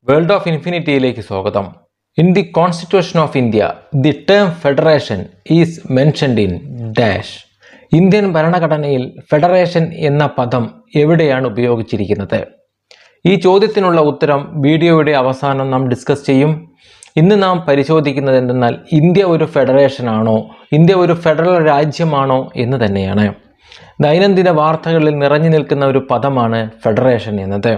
World of ഇൻഫിനിറ്റിയിലേക്ക് സ്വാഗതം. In the constitution of India the term federation is mentioned in dash. Indian ഭരണഘടനയിൽ federation എന്ന പദം എവിടെയാണ് ഉപയോഗിച്ചിരിക്കുന്നത്? ഈ ചോദ്യത്തിനുള്ള ഉത്തരം വീഡിയോയുടെ അവസാനം നാം ഡിസ്കസ് ചെയ്യും. ഇന്ന് നാം പരിശോധിക്കുന്നത് എന്തെന്നാൽ ഇന്ത്യ ഒരു ഫെഡറേഷൻ ആണോ, ഇന്ത്യ ഒരു ഫെഡറൽ രാജ്യമാണോ എന്ന് തന്നെയാണ്. ദൈനംദിന വാർത്തകളിൽ നിറഞ്ഞു നിൽക്കുന്ന ഒരു പദമാണ് ഫെഡറേഷൻ എന്നത്.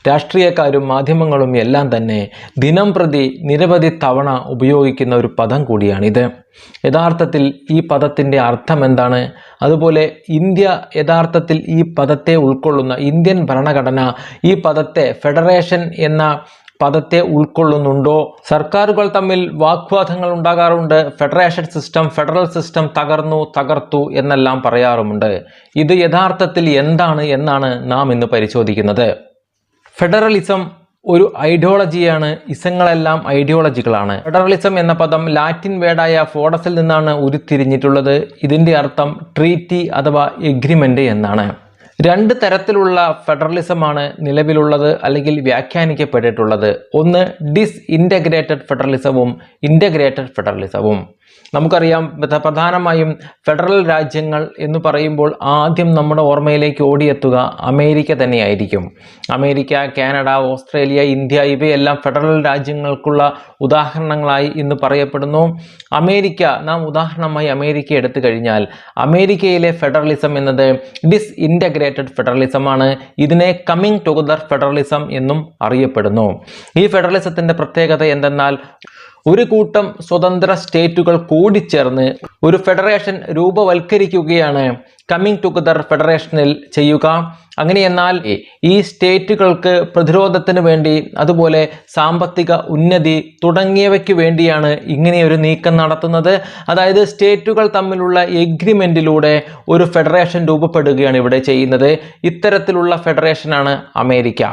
രാഷ്ട്രീയക്കാരും മാധ്യമങ്ങളും എല്ലാം തന്നെ ദിനം പ്രതി നിരവധി തവണ ഉപയോഗിക്കുന്ന ഒരു പദം കൂടിയാണിത്. യഥാർത്ഥത്തിൽ ഈ പദത്തിൻ്റെ അർത്ഥം എന്താണ്? അതുപോലെ ഇന്ത്യ യഥാർത്ഥത്തിൽ ഈ പദത്തെ ഉൾക്കൊള്ളുന്ന ഇന്ത്യൻ ഭരണഘടന ഈ പദത്തെ ഫെഡറേഷൻ എന്ന പദത്തെ ഉൾക്കൊള്ളുന്നുണ്ടോ? സർക്കാരുകൾ തമ്മിൽ വാഗ്വാദങ്ങൾ ഉണ്ടാകാറുണ്ട്. ഫെഡറേഷൻ സിസ്റ്റം, ഫെഡറൽ സിസ്റ്റം തകർത്തു എന്നെല്ലാം പറയാറുമുണ്ട്. ഇത് യഥാർത്ഥത്തിൽ എന്താണ് എന്നാണ് നാം ഇന്ന് പരിശോധിക്കുന്നത്. ഫെഡറലിസം ഒരു ഐഡിയോളജിയാണ്. ഇസങ്ങളെല്ലാം ഐഡിയോളജികളാണ്. ഫെഡറലിസം എന്ന പദം ലാറ്റിൻ വേർഡായ ഫോഡസിൽ നിന്നാണ് ഉരുത്തിരിഞ്ഞിട്ടുള്ളത്. ഇതിൻ്റെ അർത്ഥം ട്രീറ്റി അഥവാ എഗ്രിമെൻ്റ് എന്നാണ്. രണ്ട് തരത്തിലുള്ള ഫെഡറലിസമാണ് നിലവിലുള്ളത് അല്ലെങ്കിൽ വ്യാഖ്യാനിക്കപ്പെട്ടിട്ടുള്ളത്. ഒന്ന് ഡിസ്ഇൻറ്റഗ്രേറ്റഡ് ഫെഡറലിസവും ഇൻ്റഗ്രേറ്റഡ് ഫെഡറലിസവും. നമുക്കറിയാം, പ്രധാനമായും ഫെഡറൽ രാജ്യങ്ങൾ എന്ന് പറയുമ്പോൾ ആദ്യം നമ്മുടെ ഓർമ്മയിലേക്ക് ഓടിയെത്തുക അമേരിക്ക തന്നെയായിരിക്കും. അമേരിക്ക, കാനഡ, ഓസ്ട്രേലിയ, ഇന്ത്യ ഇവയെല്ലാം ഫെഡറൽ രാജ്യങ്ങൾക്കുള്ള ഉദാഹരണങ്ങളായി ഇന്ന് പറയപ്പെടുന്നു. നാം ഉദാഹരണമായി അമേരിക്ക എടുത്തു കഴിഞ്ഞാൽ അമേരിക്കയിലെ ഫെഡറലിസം എന്നത് ഡിസ്ഇൻറ്റഗ്രേറ്റഡ് ഫെഡറലിസമാണ്. ഇതിനെ കമ്മിങ് ടുഗദർ ഫെഡറലിസം എന്നും അറിയപ്പെടുന്നു. ഈ ഫെഡറലിസത്തിൻ്റെ പ്രത്യേകത എന്തെന്നാൽ ഒരു കൂട്ടം സ്വതന്ത്ര സ്റ്റേറ്റുകൾ കൂടിച്ചേർന്ന് ഒരു ഫെഡറേഷൻ രൂപവൽക്കരിക്കുകയാണ് കമ്മിങ് ടുഗദർ ഫെഡറേഷനിൽ ചെയ്യുക. അങ്ങനെയെന്നാൽ ഈ സ്റ്റേറ്റുകൾക്ക് പ്രതിരോധത്തിന് വേണ്ടി, അതുപോലെ സാമ്പത്തിക ഉന്നതി തുടങ്ങിയവയ്ക്ക് വേണ്ടിയാണ് ഇങ്ങനെയൊരു നീക്കം നടത്തുന്നത്. അതായത് സ്റ്റേറ്റുകൾ തമ്മിലുള്ള എഗ്രിമെൻറ്റിലൂടെ ഒരു ഫെഡറേഷൻ രൂപപ്പെടുകയാണ് ഇവിടെ ചെയ്യുന്നത്. ഇത്തരത്തിലുള്ള ഫെഡറേഷനാണ് അമേരിക്ക.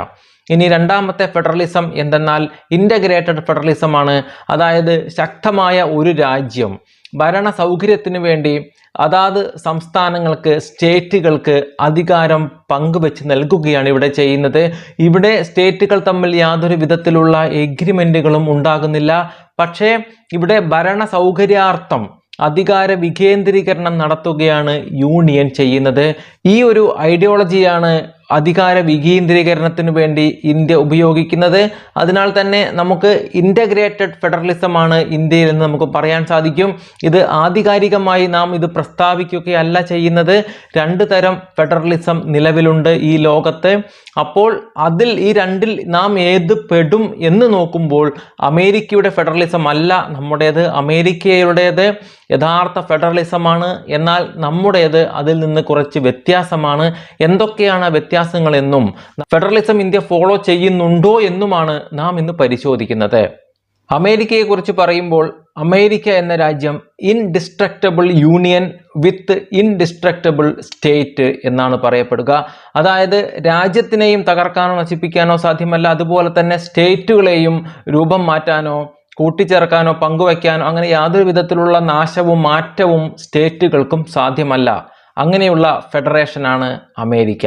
ഇനി രണ്ടാമത്തെ ഫെഡറലിസം എന്തെന്നാൽ ഇൻ്റഗ്രേറ്റഡ് ഫെഡറലിസമാണ്. അതായത് ശക്തമായ ഒരു രാജ്യം ഭരണ സൗകര്യത്തിന് വേണ്ടി അതാത് സംസ്ഥാനങ്ങൾക്ക്, സ്റ്റേറ്റുകൾക്ക് അധികാരം പങ്കുവെച്ച് നൽകുകയാണ് ഇവിടെ ചെയ്യുന്നത്. ഇവിടെ സ്റ്റേറ്റുകൾ തമ്മിൽ യാതൊരു വിധത്തിലുള്ള എഗ്രിമെൻറ്റുകളും ഉണ്ടാകുന്നില്ല. പക്ഷേ ഇവിടെ ഭരണ സൗകര്യാർത്ഥം അധികാര വികേന്ദ്രീകരണം നടത്തുകയാണ് യൂണിയൻ ചെയ്യുന്നത്. ഈ ഒരു ഐഡിയോളജിയാണ് അധികാര വികേന്ദ്രീകരണത്തിന് വേണ്ടി ഇന്ത്യ ഉപയോഗിക്കുന്നത്. അതിനാൽ തന്നെ നമുക്ക് ഇൻ്റഗ്രേറ്റഡ് ഫെഡറലിസമാണ് ഇന്ത്യയിൽ എന്ന് നമുക്ക് പറയാൻ സാധിക്കും. ഇത് ആധികാരികമായി നാം ഇത് പ്രസ്താവിക്കുകയല്ല ചെയ്യുന്നത്. രണ്ട് തരം ഫെഡറലിസം നിലവിലുണ്ട് ഈ ലോകത്ത്. അപ്പോൾ ഈ രണ്ടിൽ നാം ഏത് പെടും എന്ന് നോക്കുമ്പോൾ അമേരിക്കയുടെ ഫെഡറലിസം അല്ല നമ്മുടേത്. അമേരിക്കയുടേത് യഥാർത്ഥ ഫെഡറലിസമാണ്. എന്നാൽ നമ്മുടേത് അതിൽ നിന്ന് കുറച്ച് വ്യത്യാസമാണ്. എന്തൊക്കെയാണ് വ്യത്യാസങ്ങൾ എന്നും ഫെഡറലിസം ഇന്ത്യ ഫോളോ ചെയ്യുന്നുണ്ടോ എന്നുമാണ് നാം ഇന്ന് പരിശോധിക്കുന്നത്. അമേരിക്കയെ കുറിച്ച് പറയുമ്പോൾ അമേരിക്ക എന്ന രാജ്യം ഇൻഡിസ്ട്രക്റ്റബിൾ യൂണിയൻ വിത്ത് ഇൻഡിസ്ട്രക്റ്റബിൾ സ്റ്റേറ്റ് എന്നാണ് പറയപ്പെടുക. അതായത് രാജ്യത്തിനെയും തകർക്കാനോ നശിപ്പിക്കാനോ സാധ്യമല്ല, അതുപോലെ തന്നെ സ്റ്റേറ്റുകളെയും രൂപം മാറ്റാനോ കൂട്ടിച്ചേർക്കാനോ പങ്കുവയ്ക്കാനോ അങ്ങനെ യാതൊരു വിധത്തിലുള്ള നാശവും മാറ്റവും സ്റ്റേറ്റുകൾക്കും സാധ്യമല്ല. അങ്ങനെയുള്ള ഫെഡറേഷനാണ് അമേരിക്ക.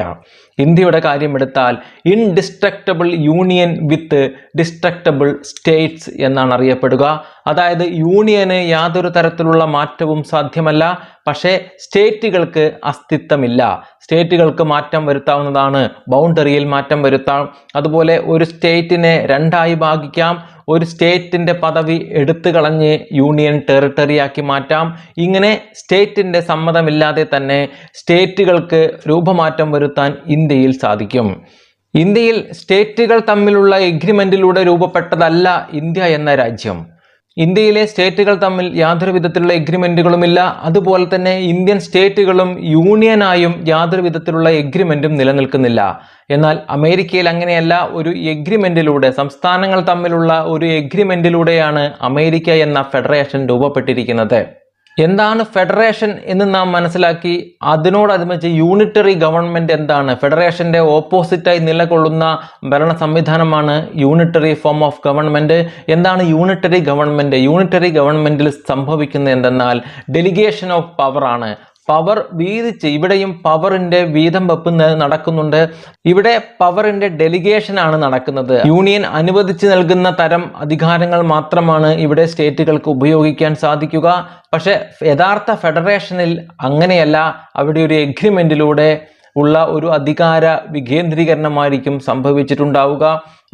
ഇന്ത്യയുടെ കാര്യമെടുത്താൽ indestructible union with destructible states എന്നാണ് അറിയപ്പെടുക. അതായത് യൂണിയന് യാതൊരു തരത്തിലുള്ള മാറ്റവും സാധ്യമല്ല, പക്ഷേ സ്റ്റേറ്റുകൾക്ക് അസ്തിത്വമില്ല. സ്റ്റേറ്റുകൾക്ക് മാറ്റം വരുത്താവുന്നതാണ്, ബൗണ്ടറിയിൽ മാറ്റം വരുത്താം. അതുപോലെ ഒരു സ്റ്റേറ്റിനെ രണ്ടായി ഭാഗിക്കാം. ഒരു സ്റ്റേറ്റിൻ്റെ പദവി എടുത്തു കളഞ്ഞ് യൂണിയൻ ടെറിട്ടറിയാക്കി മാറ്റാം. ഇങ്ങനെ സ്റ്റേറ്റിൻ്റെ സമ്മതമില്ലാതെ തന്നെ സ്റ്റേറ്റുകൾക്ക് രൂപമാറ്റം വരുത്താൻ ഇന്ത്യയിൽ സാധിക്കും. ഇന്ത്യയിൽ സ്റ്റേറ്റുകൾ തമ്മിലുള്ള എഗ്രിമെൻറ്റിലൂടെ രൂപപ്പെട്ടതല്ല ഇന്ത്യ എന്ന രാജ്യം. ഇന്ത്യയിലെ സ്റ്റേറ്റുകൾ തമ്മിൽ യാതൊരു വിധത്തിലുള്ള എഗ്രിമെൻറ്റുകളുമില്ല. അതുപോലെ തന്നെ ഇന്ത്യൻ സ്റ്റേറ്റുകളും യൂണിയനായും യാതൊരു വിധത്തിലുള്ള എഗ്രിമെൻറ്റും നിലനിൽക്കുന്നില്ല. എന്നാൽ അമേരിക്കയിൽ അങ്ങനെയല്ല. ഒരു എഗ്രിമെൻറ്റിലൂടെ, സംസ്ഥാനങ്ങൾ തമ്മിലുള്ള ഒരു എഗ്രിമെൻറ്റിലൂടെയാണ് അമേരിക്ക എന്ന ഫെഡറേഷൻ രൂപപ്പെട്ടിരിക്കുന്നത്. എന്താണ് ഫെഡറേഷൻ എന്ന് നാം മനസ്സിലാക്കി. അതിനോടനുബന്ധിച്ച് യൂണിറ്ററി ഗവൺമെൻറ് എന്താണ്? ഫെഡറേഷൻ്റെ ഓപ്പോസിറ്റായി നിലകൊള്ളുന്ന ഭരണ സംവിധാനമാണ് യൂണിറ്ററി ഫോം ഓഫ് ഗവൺമെൻറ്. എന്താണ് യൂണിറ്ററി ഗവൺമെൻറ്? യൂണിറ്ററി ഗവൺമെൻറ്റിൽ സംഭവിക്കുന്നത് എന്തെന്നാൽ ഡെലിഗേഷൻ ഓഫ് പവർ ആണ്. പവർ വീതിച്ച് ഇവിടെയും പവറിന്റെ വീതം വെപ്പ് നടക്കുന്നുണ്ട്. ഇവിടെ പവറിന്റെ ഡെലിഗേഷൻ ആണ് നടക്കുന്നത്. യൂണിയൻ അനുവദിച്ച് നൽകുന്ന തരം അധികാരങ്ങൾ മാത്രമാണ് ഇവിടെ സ്റ്റേറ്റുകൾക്ക് ഉപയോഗിക്കാൻ സാധിക്കുക. പക്ഷെ യഥാർത്ഥ ഫെഡറേഷനിൽ അങ്ങനെയല്ല. അവിടെ ഒരു എഗ്രിമെന്റിലൂടെ ഉള്ള ഒരു അധികാര വികേന്ദ്രീകരണമായിരിക്കും സംഭവിച്ചിട്ടുണ്ടാവുക.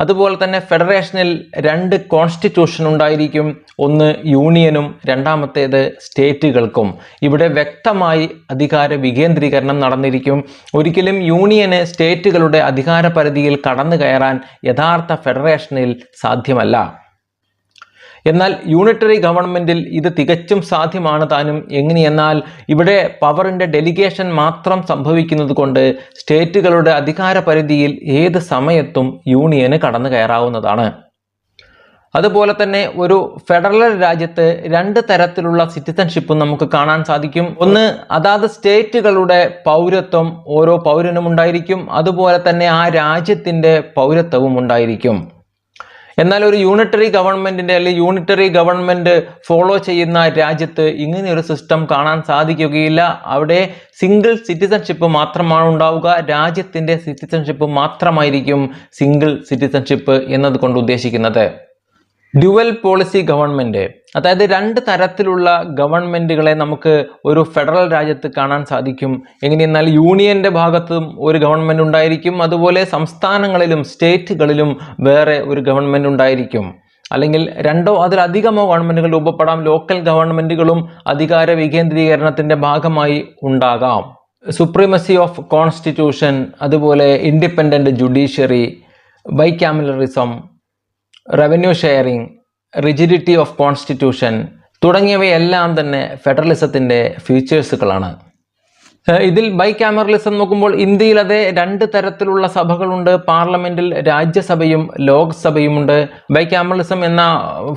അതുപോലെ തന്നെ ഫെഡറേഷനിൽ 2 കോൺസ്റ്റിറ്റ്യൂഷൻ ഉണ്ടായിരിക്കും. ഒന്ന് യൂണിയനും രണ്ടാമത്തേത് സ്റ്റേറ്റുകൾക്കും. ഇവിടെ വ്യക്തമായി അധികാര വികേന്ദ്രീകരണം നടന്നിരിക്കും. ഒരിക്കലും യൂണിയന് സ്റ്റേറ്റുകളുടെ അധികാര പരിധിയിൽ കടന്നു കയറാൻ യഥാർത്ഥ ഫെഡറേഷനിൽ സാധ്യമല്ല. എന്നാൽ യൂണിറ്ററി ഗവൺമെന്റിൽ ഇത് തികച്ചും സാധ്യമാണ് താനും. എങ്ങനെയെന്നാൽ ഇവിടെ പവറിന്റെ ഡെലിഗേഷൻ മാത്രം സംഭവിക്കുന്നത് കൊണ്ട് സ്റ്റേറ്റുകളുടെ അധികാര പരിധിയിൽ ഏത് സമയത്തും യൂണിയന് കടന്നു കയറാവുന്നതാണ്. അതുപോലെ തന്നെ ഒരു ഫെഡറൽ രാജ്യത്ത് 2 തരത്തിലുള്ള സിറ്റിസൺഷിപ്പും നമുക്ക് കാണാൻ സാധിക്കും. ഒന്ന്, അതാത് സ്റ്റേറ്റുകളുടെ പൗരത്വം ഓരോ പൗരനും ഉണ്ടായിരിക്കും. അതുപോലെ തന്നെ ആ രാജ്യത്തിന്റെ പൗരത്വവും ഉണ്ടായിരിക്കും. എന്നാൽ ഒരു യൂണിറ്ററി ഗവൺമെന്റിന്റെ അല്ലെങ്കിൽ യൂണിറ്ററി ഗവൺമെന്റ് ഫോളോ ചെയ്യുന്ന രാജ്യത്ത് ഇങ്ങനെ ഒരു സിസ്റ്റം കാണാൻ സാധിക്കുകയില്ല. അവിടെ സിംഗിൾ സിറ്റിസൺഷിപ്പ് മാത്രമാണ് ഉണ്ടാവുക. രാജ്യത്തിന്റെ സിറ്റിസൺഷിപ്പ് മാത്രമായിരിക്കും സിംഗിൾ സിറ്റിസൺഷിപ്പ് എന്നതുകൊണ്ട് ഉദ്ദേശിക്കുന്നത്. ഡ്യുവൽ പോളിസി ഗവൺമെന്റ്, അതായത് 2 തരത്തിലുള്ള ഗവൺമെന്റുകളെ നമുക്ക് ഒരു ഫെഡറൽ രാജ്യത്ത് കാണാൻ സാധിക്കും. എങ്ങനെയെന്നാൽ യൂണിയന്റെ ഭാഗത്തും ഒരു ഗവൺമെന്റ് ഉണ്ടായിരിക്കും. അതുപോലെ സംസ്ഥാനങ്ങളിലും സ്റ്റേറ്റുകളിലും വേറെ ഒരു ഗവൺമെന്റ് ഉണ്ടായിരിക്കും. അല്ലെങ്കിൽ 2ഓ അതിലധികമോ ഗവൺമെന്റുകൾ രൂപപ്പെടാം. ലോക്കൽ ഗവൺമെന്റുകളും അധികാര വികേന്ദ്രീകരണത്തിന്റെ ഭാഗമായി ഉണ്ടാകാം. സുപ്രീമസി ഓഫ് കോൺസ്റ്റിറ്റ്യൂഷൻ, അതുപോലെ independent judiciary, bicameralism, revenue sharing, rigidity of constitution തുടങ്ങിയവയെല്ലാം തന്നെ ഫെഡറലിസത്തിൻ്റെ ഫീച്ചേഴ്സുകളാണ്. ഇതിൽ ബൈക്യാമറലിസം നോക്കുമ്പോൾ ഇന്ത്യയിൽ അതേ 2 തരത്തിലുള്ള സഭകളുണ്ട്. പാർലമെന്റിൽ രാജ്യസഭയും ലോക്സഭയുമുണ്ട്. ബൈക്യാമറലിസം എന്ന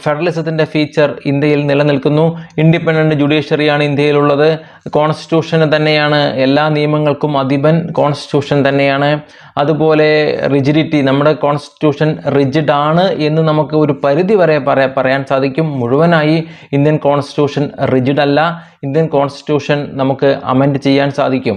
ഫെഡറലിസത്തിന്റെ ഫീച്ചർ ഇന്ത്യയിൽ നിലനിൽക്കുന്നു. ഇൻഡിപെൻഡന്റ് ജുഡീഷ്യറിയാണ് ഇന്ത്യയിലുള്ളത്. കോൺസ്റ്റിറ്റ്യൂഷന് തന്നെയാണ് എല്ലാ നിയമങ്ങൾക്കും അധിപൻ കോൺസ്റ്റിറ്റ്യൂഷൻ തന്നെയാണ്. അതുപോലെ റിജിഡിറ്റി, നമ്മുടെ കോൺസ്റ്റിറ്റ്യൂഷൻ റിജിഡ് ആണ് എന്ന് നമുക്ക് ഒരു പരിധി വരെ പറയാൻ സാധിക്കും. മുഴുവനായി ഇന്ത്യൻ കോൺസ്റ്റിറ്റ്യൂഷൻ റിജിഡ് അല്ല. ഇന്ത്യൻ കോൺസ്റ്റിറ്റ്യൂഷൻ നമുക്ക് അമെൻഡ് ചെയ്യാൻ സാധിക്കും.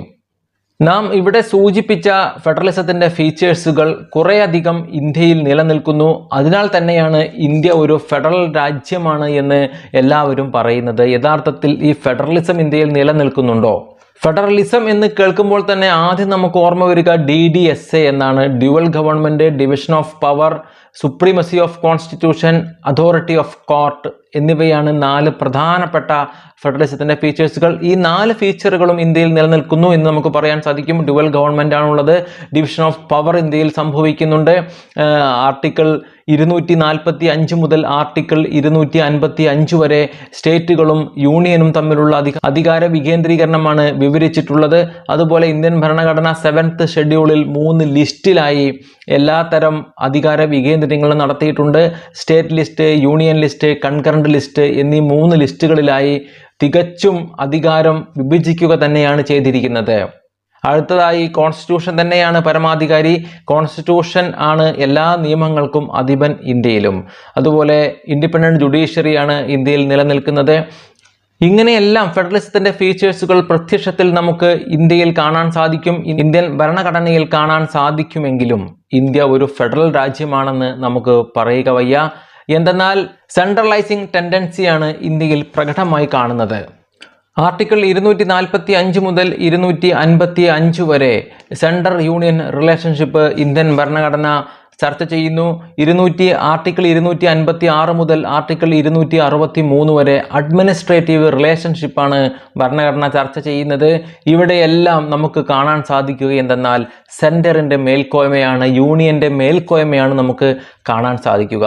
നാം ഇവിടെ സൂചിപ്പിച്ച ഫെഡറലിസത്തിന്റെ ഫീച്ചേഴ്സുകൾ കുറേയധികം ഇന്ത്യയിൽ നിലനിൽക്കുന്നു. അതിനാൽ തന്നെയാണ് ഇന്ത്യ ഒരു ഫെഡറൽ രാജ്യമാണ് എന്ന് എല്ലാവരും പറയുന്നത്. യഥാർത്ഥത്തിൽ ഈ ഫെഡറലിസം ഇന്ത്യയിൽ നിലനിൽക്കുന്നുണ്ടോ? ഫെഡറലിസം എന്ന് കേൾക്കുമ്പോൾ തന്നെ ആദ്യം നമുക്ക് ഓർമ്മ വരിക DDSA എന്നാണ്. Dual government, division of power, supremacy of constitution, authority of court എന്നിവയാണ് 4 പ്രധാനപ്പെട്ട ഫെഡറലിസത്തിന്റെ ഫീച്ചേഴ്സുകൾ. ഈ 4 ഫീച്ചറുകളും ഇന്ത്യയിൽ നിലനിൽക്കുന്നു എന്ന് നമുക്ക് പറയാൻ സാധിക്കും. ഡ്യുവൽ ഗവൺമെന്റ് ആണുള്ളത്. ഡിവിഷൻ ഓഫ് പവർ ഇന്ത്യയിൽ സംഭവിക്കുന്നുണ്ട്. ആർട്ടിക്കിൾ 245 മുതൽ ആർട്ടിക്കിൾ 255 വരെ സ്റ്റേറ്റുകളും യൂണിയനും തമ്മിലുള്ള അധികാര വികേന്ദ്രീകരണമാണ് വിവരിച്ചിട്ടുള്ളത്. അതുപോലെ ഇന്ത്യൻ ഭരണഘടന 7th ഷെഡ്യൂളിൽ 3 ലിസ്റ്റിലായി എല്ലാത്തരം അധികാര വികേന്ദ്രീകരണങ്ങളും നടത്തിയിട്ടുണ്ട്. State list, union list, concurrent list എന്നീ 3 ലിസ്റ്റുകളിലായി തികച്ചും അധികാരം വിഭജിക്കുക തന്നെയാണ് ചെയ്തിരിക്കുന്നത്. അടുത്തതായി കോൺസ്റ്റിറ്റ്യൂഷൻ തന്നെയാണ് പരമാധികാരി. കോൺസ്റ്റിറ്റ്യൂഷൻ ആണ് എല്ലാ നിയമങ്ങൾക്കും അധിപൻ ഇന്ത്യയിലും. അതുപോലെ ഇൻഡിപെൻഡന്റ് ജുഡീഷ്യറിയാണ് ഇന്ത്യയിൽ നിലനിൽക്കുന്നത്. ഇങ്ങനെയെല്ലാം ഫെഡറലിസത്തിന്റെ ഫീച്ചേഴ്സുകൾ പ്രത്യക്ഷത്തിൽ നമുക്ക് ഇന്ത്യയിൽ കാണാൻ സാധിക്കും, ഇന്ത്യൻ ഭരണഘടനയിൽ കാണാൻ സാധിക്കുമെങ്കിലും ഇന്ത്യ ഒരു ഫെഡറൽ രാജ്യമാണെന്ന് നമുക്ക് പറയുക വയ്യ. എന്തെന്നാൽ സെൻട്രലൈസിംഗ് ടെൻഡൻസിയാണ് ഇന്ത്യയിൽ പ്രകടമായി കാണുന്നത്. ആർട്ടിക്കിൾ 245 മുതൽ 255 വരെ സെൻട്രൽ യൂണിയൻ റിലേഷൻഷിപ്പ് ഇന്ത്യൻ ഭരണഘടന ചർച്ച ചെയ്യുന്നു. ആർട്ടിക്കിൾ 256 മുതൽ ആർട്ടിക്കിൾ 263 വരെ അഡ്മിനിസ്ട്രേറ്റീവ് റിലേഷൻഷിപ്പാണ് ഭരണഘടന ചർച്ച ചെയ്യുന്നത്. ഇവിടെയെല്ലാം നമുക്ക് കാണാൻ സാധിക്കുക എന്തെന്നാൽ സെൻറ്ററിൻ്റെ മേൽക്കോയ്മയാണ്, യൂണിയൻ്റെ മേൽക്കോയ്മയാണ് നമുക്ക് കാണാൻ സാധിക്കുക.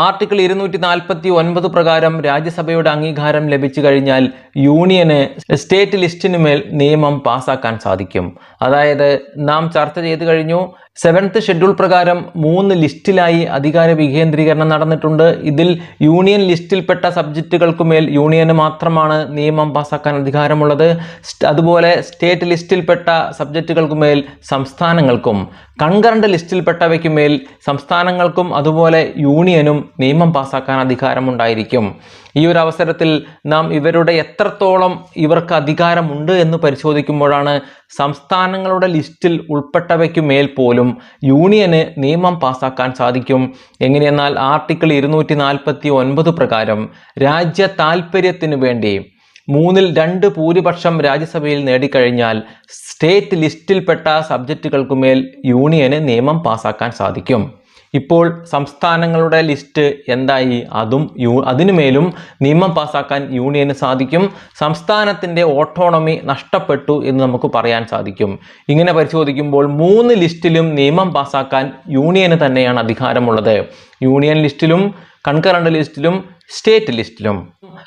ആർട്ടിക്കിൾ 249 പ്രകാരം രാജ്യസഭയുടെ അംഗീകാരം ലഭിച്ചു കഴിഞ്ഞാൽ യൂണിയന് സ്റ്റേറ്റ് ലിസ്റ്റിന് മേൽ നിയമം പാസ്സാക്കാൻ സാധിക്കും. അതായത് നാം ചർച്ച ചെയ്തു കഴിഞ്ഞു, 7th ഷെഡ്യൂൾ പ്രകാരം 3 ലിസ്റ്റിലായി അധികാര വികേന്ദ്രീകരണം നടന്നിട്ടുണ്ട്. ഇതിൽ യൂണിയൻ ലിസ്റ്റിൽപ്പെട്ട സബ്ജക്റ്റുകൾക്കുമേൽ യൂണിയന് മാത്രമാണ് നിയമം പാസ്സാക്കാൻ അധികാരമുള്ളത്. അതുപോലെ സ്റ്റേറ്റ് ലിസ്റ്റിൽപ്പെട്ട സബ്ജക്റ്റുകൾക്കുമേൽ സംസ്ഥാനങ്ങൾക്കും, കൺകറന്റ് ലിസ്റ്റിൽപ്പെട്ടവയ്ക്കുമേൽ സംസ്ഥാനങ്ങൾക്കും അതുപോലെ യൂണിയനും നിയമം പാസാക്കാൻ അധികാരമുണ്ടായിരിക്കും. ഈ ഒരു അവസരത്തിൽ നാം ഇവരുടെ എത്രത്തോളം ഇവർക്ക് അധികാരമുണ്ട് എന്ന് പരിശോധിക്കുമ്പോഴാണ് സംസ്ഥാനങ്ങളുടെ ലിസ്റ്റിൽ ഉൾപ്പെട്ടവയ്ക്കുമേൽ പോലും യൂണിയന് നിയമം പാസാക്കാൻ സാധിക്കും. എങ്ങനെയെന്നാൽ ആർട്ടിക്കിൾ 249 പ്രകാരം രാജ്യ താൽപര്യത്തിനു വേണ്ടി 2/3 ഭൂരിപക്ഷം രാജ്യസഭയിൽ നേടിക്കഴിഞ്ഞാൽ സ്റ്റേറ്റ് ലിസ്റ്റിൽപ്പെട്ട സബ്ജക്റ്റുകൾക്കുമേൽ യൂണിയന് നിയമം പാസാക്കാൻ സാധിക്കും. ഇപ്പോൾ സംസ്ഥാനങ്ങളുടെ ലിസ്റ്റ് എന്തായി? അതിനുമേലും നിയമം പാസാക്കാൻ യൂണിയന് സാധിക്കും. സംസ്ഥാനത്തിൻ്റെ ഓട്ടോണമി നഷ്ടപ്പെട്ടു എന്ന് നമുക്ക് പറയാൻ സാധിക്കും. ഇങ്ങനെ പരിശോധിക്കുമ്പോൾ 3 ലിസ്റ്റിലും നിയമം പാസാക്കാൻ യൂണിയന് തന്നെയാണ് അധികാരമുള്ളത്. യൂണിയൻ ലിസ്റ്റിലും, കൺകറന്റ് ലിസ്റ്റിലും, സ്റ്റേറ്റ് ലിസ്റ്റിലും.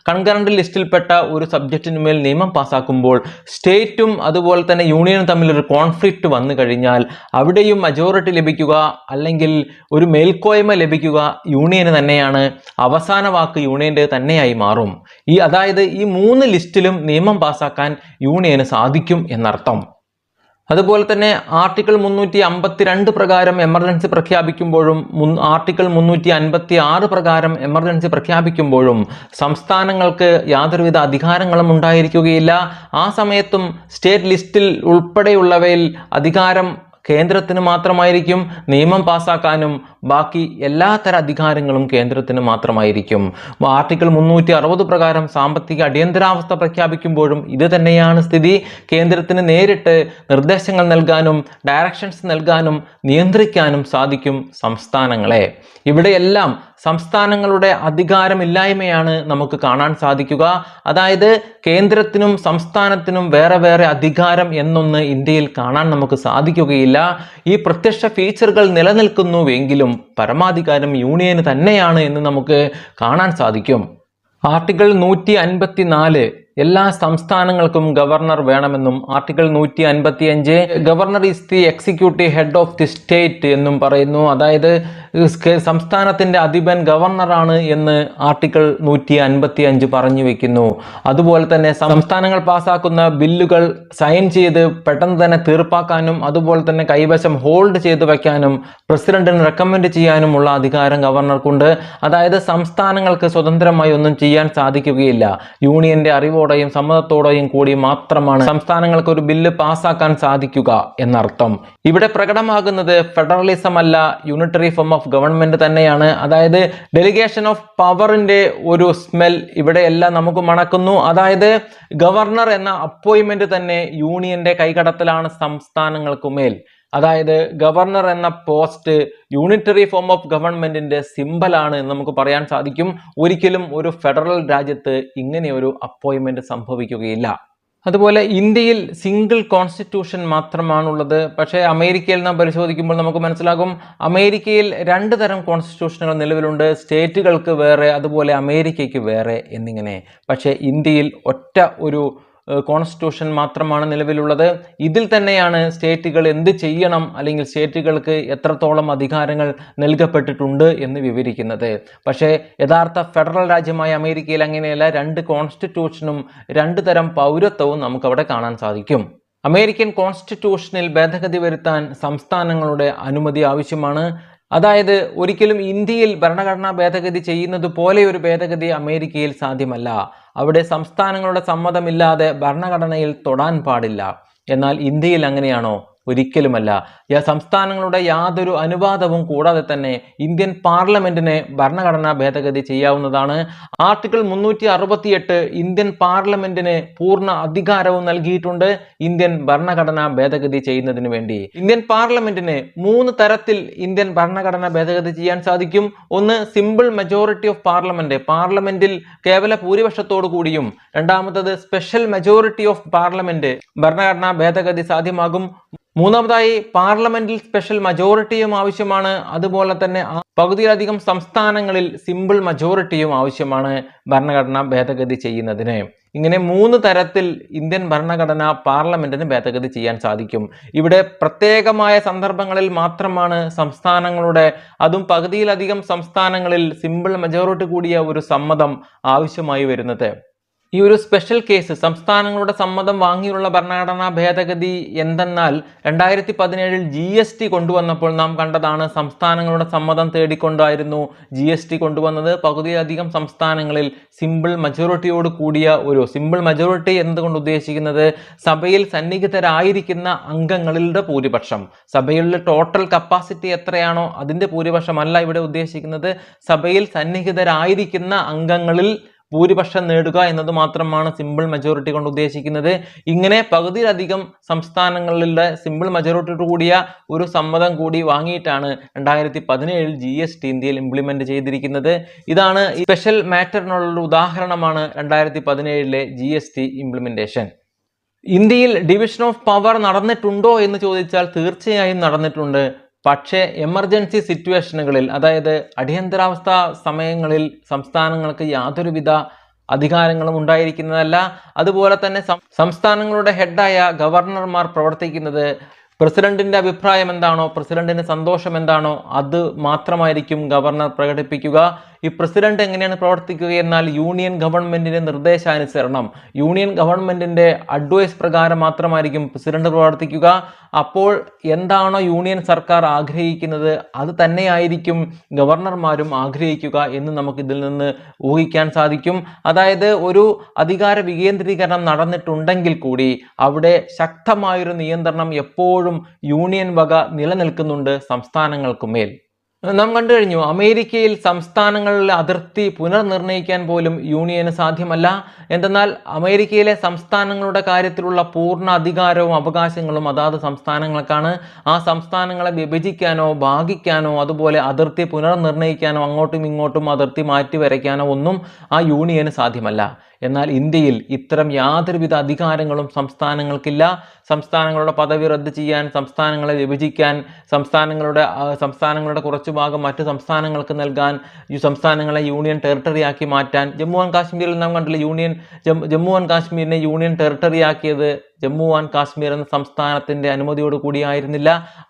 കൺകറന്റ് ലിസ്റ്റിൽപ്പെട്ട ഒരു സബ്ജക്റ്റിനുമേൽ നിയമം പാസാക്കുമ്പോൾ സ്റ്റേറ്റും അതുപോലെ തന്നെ യൂണിയനും തമ്മിലൊരു കോൺഫ്ലിക്റ്റ് വന്നു കഴിഞ്ഞാൽ അവിടെയും മജോറിറ്റി ലഭിക്കുക അല്ലെങ്കിൽ ഒരു മേൽക്കോയ്മ ലഭിക്കുക യൂണിയന് തന്നെയാണ്. അവസാന വാക്ക് യൂണിയൻ്റെ തന്നെയായി മാറും. അതായത് ഈ 3 ലിസ്റ്റിലും നിയമം പാസാക്കാൻ യൂണിയന് സാധിക്കും എന്നർത്ഥം. അതുപോലെ തന്നെ ആർട്ടിക്കിൾ 352 പ്രകാരം എമർജൻസി പ്രഖ്യാപിക്കുമ്പോഴും ആർട്ടിക്കിൾ 356 പ്രകാരം എമർജൻസി പ്രഖ്യാപിക്കുമ്പോഴും സംസ്ഥാനങ്ങൾക്ക് യാതൊരുവിധ അധികാരങ്ങളും ഉണ്ടായിരിക്കുകയില്ല. ആ സമയത്തും സ്റ്റേറ്റ് ലിസ്റ്റിൽ ഉൾപ്പെടെയുള്ളവയിൽ അധികാരം കേന്ദ്രത്തിന് മാത്രമായിരിക്കും. നിയമം പാസാക്കാനും ബാക്കി എല്ലാത്തരം അധികാരങ്ങളും കേന്ദ്രത്തിന് മാത്രമായിരിക്കും. ആർട്ടിക്കിൾ 360 പ്രകാരം സാമ്പത്തിക അടിയന്തരാവസ്ഥ പ്രഖ്യാപിക്കുമ്പോഴും ഇത് തന്നെയാണ് സ്ഥിതി. കേന്ദ്രത്തിന് നേരിട്ട് നിർദ്ദേശങ്ങൾ നൽകാനും ഡയറക്ഷൻസ് നൽകാനും നിയന്ത്രിക്കാനും സാധിക്കും സംസ്ഥാനങ്ങളെ. ഇവിടെയെല്ലാം സംസ്ഥാനങ്ങളുടെ അധികാരമില്ലായ്മയാണ് നമുക്ക് കാണാൻ സാധിക്കുക. അതായത് കേന്ദ്രത്തിനും സംസ്ഥാനത്തിനും വേറെ വേറെ അധികാരം എന്നൊന്ന് ഇന്ത്യയിൽ കാണാൻ നമുക്ക് സാധിക്കുകയില്ല. ഈ പ്രത്യക്ഷ ഫീച്ചറുകൾ നിലനിൽക്കുന്നുവെങ്കിലും പരമാധികാരം യൂണിയന് തന്നെയാണ് എന്ന് നമുക്ക് കാണാൻ സാധിക്കും. ആർട്ടിക്കിൾ 154 എല്ലാ സംസ്ഥാനങ്ങൾക്കും ഗവർണർ വേണമെന്നും article 155 governor is the executive head of the state എന്നും പറയുന്നു. അതായത് സംസ്ഥാനത്തിൻ്റെ അധിപൻ ഗവർണറാണ് എന്ന് ആർട്ടിക്കിൾ 155 പറഞ്ഞു വെക്കുന്നു. അതുപോലെ തന്നെ സംസ്ഥാനങ്ങൾ പാസാക്കുന്ന ബില്ലുകൾ സൈൻ ചെയ്ത് പെട്ടെന്ന് തന്നെ തീർപ്പാക്കാനും അതുപോലെ തന്നെ കൈവശം ഹോൾഡ് ചെയ്ത് വയ്ക്കാനും പ്രസിഡന്റിന് റെക്കമെൻഡ് ചെയ്യാനുമുള്ള അധികാരം ഗവർണർക്കുണ്ട്. അതായത് സംസ്ഥാനങ്ങൾക്ക് സ്വതന്ത്രമായി ഒന്നും ചെയ്യാൻ സാധിക്കുകയില്ല. യൂണിയന്റെ അറിവോടെയും സമ്മതത്തോടെയും കൂടി മാത്രമാണ് സംസ്ഥാനങ്ങൾക്ക് ഒരു ബില്ല് പാസ്സാക്കാൻ സാധിക്കുക എന്നർത്ഥം. ഇവിടെ പ്രകടമാകുന്നത് ഫെഡറലിസം അല്ല, യൂണിറ്ററി ഫോം ഓഫ് ഗവൺമെന്റ് തന്നെയാണ്. അതായത് ഡെലിഗേഷൻ ഓഫ് പവറിന്റെ ഒരു സ്മെൽ ഇവിടെയെല്ലാം നമുക്ക് മണക്കുന്നു. അതായത് ഗവർണർ എന്ന അപ്പോയിന്റ്മെന്റ് തന്നെ യൂണിയന്റെ കൈകടത്തലാണ് സംസ്ഥാനങ്ങൾക്കുമേൽ. അതായത് ഗവർണർ എന്ന പോസ്റ്റ് യൂണിറ്ററി ഫോം ഓഫ് ഗവൺമെന്റിന്റെ സിമ്പലാണ് എന്ന് നമുക്ക് പറയാൻ സാധിക്കും. ഒരിക്കലും ഒരു ഫെഡറൽ രാജ്യത്ത് ഇങ്ങനെ ഒരു അപ്പോയിന്റ്മെന്റ് സംഭവിക്കുകയില്ല. അതുപോലെ ഇന്ത്യയിൽ സിംഗിൾ കോൺസ്റ്റിറ്റ്യൂഷൻ മാത്രമാണുള്ളത്. പക്ഷേ അമേരിക്കയിൽ നാം പരിശോധിക്കുമ്പോൾ നമുക്ക് മനസ്സിലാകും അമേരിക്കയിൽ 2 തരം കോൺസ്റ്റിറ്റ്യൂഷനുകൾ നിലവിലുണ്ട്. സ്റ്റേറ്റുകൾക്ക് വേറെ, അതുപോലെ അമേരിക്കയ്ക്ക് വേറെ എന്നിങ്ങനെ. പക്ഷേ ഇന്ത്യയിൽ ഒറ്റ ഒരു കോൺസ്റ്റിറ്റ്യൂഷൻ മാത്രമാണ് നിലവിലുള്ളത്. ഇതിൽ തന്നെയാണ് സ്റ്റേറ്റുകൾ എന്ത് ചെയ്യണം അല്ലെങ്കിൽ സ്റ്റേറ്റുകൾക്ക് എത്രത്തോളം അധികാരങ്ങൾ നൽകപ്പെട്ടിട്ടുണ്ട് എന്ന് വിവരിക്കുന്നത്. പക്ഷേ യഥാർത്ഥ ഫെഡറൽ രാജ്യമായ അമേരിക്കയിൽ അങ്ങനെയല്ല. 2 കോൺസ്റ്റിറ്റ്യൂഷനും 2 തരം പൗരത്വവും നമുക്കവിടെ കാണാൻ സാധിക്കും. അമേരിക്കൻ കോൺസ്റ്റിറ്റ്യൂഷനിൽ ഭേദഗതി വരുത്താൻ സംസ്ഥാനങ്ങളുടെ അനുമതി ആവശ്യമാണ്. അതായത് ഒരിക്കലും ഇന്ത്യയിൽ ഭരണഘടനാ ഭേദഗതി ചെയ്യുന്നത് പോലെ ഒരു ഭേദഗതി അമേരിക്കയിൽ സാധ്യമല്ല. അവിടെ സംസ്ഥാനങ്ങളുടെ സമ്മതമില്ലാതെ ഭരണഘടനയിൽ തൊടാൻ പാടില്ല. എന്നാൽ ഇന്ത്യയിൽ അങ്ങനെയാണോ? ഒരിക്കലുമല്ല. സംസ്ഥാനങ്ങളുടെ യാതൊരു അനുവാദവും കൂടാതെ തന്നെ ഇന്ത്യൻ പാർലമെന്റിന് ഭരണഘടനാ ഭേദഗതി ചെയ്യാവുന്നതാണ്. ആർട്ടിക്കിൾ 368 ഇന്ത്യൻ പാർലമെന്റിന് പൂർണ്ണ അധികാരവും നൽകിയിട്ടുണ്ട് ഇന്ത്യൻ ഭരണഘടനാ ഭേദഗതി ചെയ്യുന്നതിന് വേണ്ടി. ഇന്ത്യൻ പാർലമെന്റിന് 3 തരത്തിൽ ഇന്ത്യൻ ഭരണഘടന ഭേദഗതി ചെയ്യാൻ സാധിക്കും. ഒന്ന്, സിമ്പിൾ മെജോറിറ്റി ഓഫ് പാർലമെന്റ്, പാർലമെന്റിൽ കേവല ഭൂരിപക്ഷത്തോടു കൂടിയും. രണ്ടാമത്തത്, സ്പെഷ്യൽ മെജോറിറ്റി ഓഫ് പാർലമെന്റ്, ഭരണഘടനാ ഭേദഗതി സാധ്യമാകും. മൂന്നാമതായി, പാർലമെന്റിൽ സ്പെഷ്യൽ മജോറിറ്റിയും ആവശ്യമാണ്. അതുപോലെ തന്നെ പകുതിയിലധികം സംസ്ഥാനങ്ങളിൽ സിമ്പിൾ മജോറിറ്റിയും ആവശ്യമാണ് ഭരണഘടന ഭേദഗതി ചെയ്യുന്നതിന്. ഇങ്ങനെ 3 തരത്തിൽ ഇന്ത്യൻ ഭരണഘടന പാർലമെന്റിന് ഭേദഗതി ചെയ്യാൻ സാധിക്കും. ഇവിടെ പ്രത്യേകമായ സന്ദർഭങ്ങളിൽ മാത്രമാണ് സംസ്ഥാനങ്ങളുടെ, അതും പകുതിയിലധികം സംസ്ഥാനങ്ങളിൽ സിമ്പിൾ മജോറിറ്റി കൂടിയ ഒരു സമ്മതം ആവശ്യമായി വരുന്നത്. ഈ ഒരു സ്പെഷ്യൽ കേസ് സംസ്ഥാനങ്ങളുടെ സമ്മതം വാങ്ങിയുള്ള ഭരണഘടനാ ഭേദഗതി എന്തെന്നാൽ 2017 GST കൊണ്ടുവന്നപ്പോൾ നാം കണ്ടതാണ്. സംസ്ഥാനങ്ങളുടെ സമ്മതം തേടിക്കൊണ്ടായിരുന്നു GST കൊണ്ടുവന്നത്. പകുതിയിലധികം സംസ്ഥാനങ്ങളിൽ സിമ്പിൾ മജോറിറ്റിയോട് കൂടിയ ഒരു സിമ്പിൾ മജോറിറ്റി എന്നതുകൊണ്ട് ഉദ്ദേശിക്കുന്നത് സഭയിൽ സന്നിഹിതരായിരിക്കുന്ന അംഗങ്ങളുടെ ഭൂരിപക്ഷം. സഭയിലെ ടോട്ടൽ കപ്പാസിറ്റി എത്രയാണോ അതിന്റെ ഭൂരിപക്ഷമല്ല ഇവിടെ ഉദ്ദേശിക്കുന്നത്. സഭയിൽ സന്നിഹിതരായിരിക്കുന്ന അംഗങ്ങളിൽ ഭൂരിപക്ഷം നേടുക എന്നത് മാത്രമാണ് സിമ്പിൾ മെജോറിറ്റി കൊണ്ട് ഉദ്ദേശിക്കുന്നത്. ഇങ്ങനെ പകുതിയിലധികം സംസ്ഥാനങ്ങളിലെ സിമ്പിൾ മെജോറിറ്റിയോട് കൂടിയ ഒരു സമ്മതം കൂടി വാങ്ങിയിട്ടാണ് 2017 GST ഇന്ത്യയിൽ ഇംപ്ലിമെന്റ് ചെയ്തിരിക്കുന്നത്. ഇതാണ് സ്പെഷ്യൽ മാറ്ററിനുള്ള ഉദാഹരണമാണ് 2017 GST ഇംപ്ലിമെന്റേഷൻ. ഇന്ത്യയിൽ ഡിവിഷൻ ഓഫ് പവർ നടന്നിട്ടുണ്ടോ എന്ന് ചോദിച്ചാൽ തീർച്ചയായും നടന്നിട്ടുണ്ട്. പക്ഷേ എമർജൻസി സിറ്റുവേഷനുകളിൽ, അതായത് അടിയന്തരാവസ്ഥ സമയങ്ങളിൽ സംസ്ഥാനങ്ങൾക്ക് യാതൊരുവിധ അധികാരങ്ങളും ഉണ്ടായിരിക്കുന്നതല്ല. അതുപോലെ തന്നെ സംസ്ഥാനങ്ങളുടെ ഹെഡായ ഗവർണർമാർ പ്രവർത്തിക്കുന്നത് പ്രസിഡന്റിന്റെ അഭിപ്രായം എന്താണോ, പ്രസിഡന്റിന് സന്തോഷം എന്താണോ അത് മാത്രമായിരിക്കും ഗവർണർ പ്രകടിപ്പിക്കുക. ഈ പ്രസിഡന്റ് എങ്ങനെയാണ് പ്രവർത്തിക്കുക എന്നാൽ യൂണിയൻ ഗവൺമെന്റിന്റെ നിർദ്ദേശാനുസരണം, യൂണിയൻ ഗവൺമെന്റിന്റെ അഡ്വൈസ് പ്രകാരം മാത്രമായിരിക്കും പ്രസിഡന്റ് പ്രവർത്തിക്കുക. അപ്പോൾ എന്താണോ യൂണിയൻ സർക്കാർ ആഗ്രഹിക്കുന്നത് അത് തന്നെയായിരിക്കും ഗവർണർമാരും ആഗ്രഹിക്കുക എന്ന് നമുക്ക് ഇതിൽ നിന്ന് ഊഹിക്കാൻ സാധിക്കും. അതായത് ഒരു അധികാര വികേന്ദ്രീകരണം നടന്നിട്ടുണ്ടെങ്കിൽ കൂടി അവിടെ ശക്തമായൊരു നിയന്ത്രണം എപ്പോഴും യൂണിയൻ വക നിലനിൽക്കുന്നുണ്ട് സംസ്ഥാനങ്ങൾക്കുമേൽ. നാം കണ്ടു കഴിഞ്ഞു, അമേരിക്കയിൽ സംസ്ഥാനങ്ങളിലെ അതിർത്തി പുനർനിർണയിക്കാൻ പോലും യൂണിയന് സാധ്യമല്ല. എന്തെന്നാൽ അമേരിക്കയിലെ സംസ്ഥാനങ്ങളുടെ കാര്യത്തിലുള്ള പൂർണ്ണ അധികാരവും അവകാശങ്ങളും അതാത് സംസ്ഥാനങ്ങൾക്കാണ്. ആ സംസ്ഥാനങ്ങളെ വിഭജിക്കാനോ ഭാഗിക്കാനോ അതുപോലെ അതിർത്തി പുനർനിർണയിക്കാനോ അങ്ങോട്ടും ഇങ്ങോട്ടും അതിർത്തി മാറ്റി വരയ്ക്കാനോ ഒന്നും ആ യൂണിയന് സാധ്യമല്ല. എന്നാൽ ഇന്ത്യയിൽ ഇത്തരം യാതൊരുവിധ അധികാരങ്ങളും സംസ്ഥാനങ്ങൾക്കില്ല. സംസ്ഥാനങ്ങളുടെ പദവി റദ്ദ് ചെയ്യാൻ, സംസ്ഥാനങ്ങളെ വിഭജിക്കാൻ, സംസ്ഥാനങ്ങളുടെ കുറച്ചു ഭാഗം മറ്റു സംസ്ഥാനങ്ങൾക്ക് നൽകാൻ, ഈ സംസ്ഥാനങ്ങളെ യൂണിയൻ ടെറിട്ടറി ആക്കി മാറ്റാൻ. ജമ്മു ആൻഡ് കാശ്മീരിൽ നാം കണ്ടില്ല, ജമ്മു ആൻഡ് കാശ്മീരിനെ യൂണിയൻ ടെറിട്ടറി ആക്കിയത് ജമ്മു ആൻഡ് കാശ്മീർ എന്ന സംസ്ഥാനത്തിന്റെ അനുമതിയോട് കൂടിയായിരുന്നില്ല.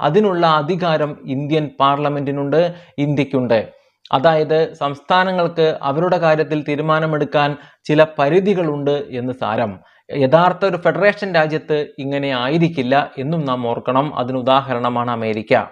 അതിനുള്ള അധികാരം ഇന്ത്യൻ പാർലമെന്റിനുണ്ട്, ഇന്ത്യക്കുണ്ട്. അതായത് സംസ്ഥാനങ്ങൾക്ക് അവരുടെ കാര്യത്തിൽ തീരുമാനമെടുക്കാൻ ചില പരിധികളുണ്ട് എന്ന് സാരം. യഥാർത്ഥ ഒരു ഫെഡറേഷൻ രാജ്യത്ത് ഇങ്ങനെ ആയിരിക്കില്ല എന്നും നാം ഓർക്കണം. അതിന് ഉദാഹരണമാണ് അമേരിക്ക.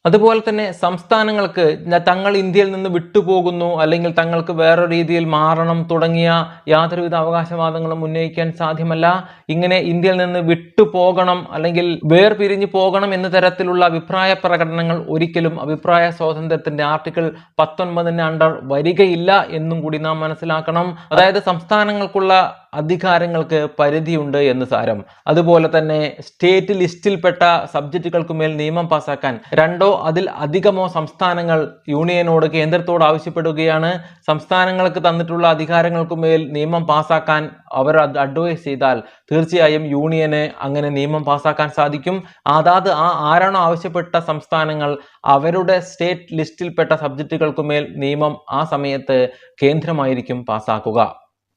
അതുപോലെ തന്നെ സംസ്ഥാനങ്ങൾക്ക് തങ്ങൾ ഇന്ത്യയിൽ നിന്ന് വിട്ടുപോകുന്നു അല്ലെങ്കിൽ തങ്ങൾക്ക് വേറെ രീതിയിൽ മാറണം തുടങ്ങിയ യാതൊരുവിധ അവകാശവാദങ്ങളും ഉന്നയിക്കാൻ സാധ്യമല്ല. ഇങ്ങനെ ഇന്ത്യയിൽ നിന്ന് വിട്ടുപോകണം അല്ലെങ്കിൽ വേർപിരിഞ്ഞു പോകണം എന്ന തരത്തിലുള്ള അഭിപ്രായ പ്രകടനങ്ങൾ ഒരിക്കലും അഭിപ്രായ സ്വാതന്ത്ര്യത്തിന്റെ ആർട്ടിക്കിൾ 19 അണ്ടർ വരികയില്ല എന്നും കൂടി നാം മനസ്സിലാക്കണം. അതായത് സംസ്ഥാനങ്ങൾക്കുള്ള അധികാരങ്ങൾക്ക് പരിധിയുണ്ട് എന്ന് സാരം. അതുപോലെ തന്നെ സ്റ്റേറ്റ് ലിസ്റ്റിൽപ്പെട്ട സബ്ജക്റ്റുകൾക്കുമേൽ നിയമം പാസാക്കാൻ 2 അതിൽ അധികമോ സംസ്ഥാനങ്ങൾ യൂണിയനോട് കേന്ദ്രത്തോട് ആവശ്യപ്പെടുകയാണ്. സംസ്ഥാനങ്ങൾക്ക് തന്നിട്ടുള്ള അധികാരങ്ങൾക്കുമേൽ നിയമം പാസാക്കാൻ അവർ അഡ്വൈസ് ചെയ്താൽ തീർച്ചയായും യൂണിയന് അങ്ങനെ നിയമം പാസാക്കാൻ സാധിക്കും. അതാത് ആരാണോ ആവശ്യപ്പെട്ട സംസ്ഥാനങ്ങൾ അവരുടെ സ്റ്റേറ്റ് ലിസ്റ്റിൽപ്പെട്ട സബ്ജക്റ്റുകൾക്കുമേൽ നിയമം ആ സമയത്ത് കേന്ദ്രമായിരിക്കും പാസാക്കുക.